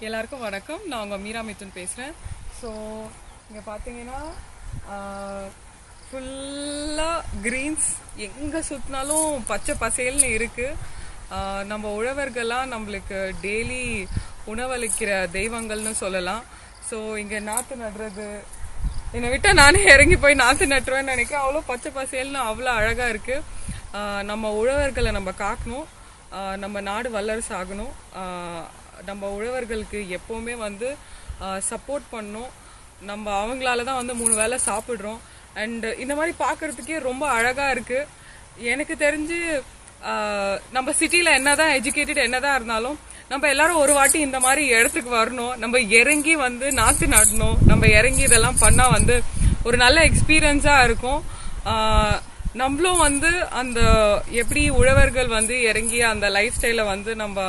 எல்லாருக்கும் வணக்கம். நான் உங்கள் மீரா மிதுன் பேசுகிறேன். ஸோ இங்கே பார்த்தீங்கன்னா ஃபுல்லாக க்ரீன்ஸ், எங்கே சுற்றினாலும் பச்சை பசேல்னு இருக்குது. நம்ம உழவர்கள்லாம் நம்மளுக்கு டெய்லி உணவளிக்கிற தெய்வங்கள்னு சொல்லலாம். ஸோ இங்கே நாற்று நடுறது, என்னை விட்டால் நானே இறங்கி போய் நாற்று நட்டுருவேன்னு நினைக்கிறேன். அவ்வளோ பச்சை பசேல்னு அவ்வளோ அழகாக இருக்குது. நம்ம உழவர்களை நம்ம காக்கணும், நம்ம நாடு வல்லரசு ஆகணும். நம்ம உழவர்களுக்கு எப்போவுமே சப்போர்ட் பண்ணணும். நம்ம அவங்களால தான் 3 வேளை சாப்பிட்றோம். அண்ட் இந்த மாதிரி பார்க்குறதுக்கே ரொம்ப அழகாக இருக்குது. எனக்கு தெரிஞ்சு நம்ம சிட்டியில் என்னதான் எஜுகேட்டட் என்னதான் இருந்தாலும் நம்ம எல்லாரும் ஒரு வாட்டி இந்த மாதிரி இடத்துக்கு வரணும். நம்ம இறங்கி நாற்று நடணும். நம்ம இறங்கி இதெல்லாம் பண்ணால் ஒரு நல்ல எக்ஸ்பீரியன்ஸாக இருக்கும். நம்மளும் அந்த எப்படி உழவர்கள் இறங்கி அந்த லைஃப் ஸ்டைலை நம்ம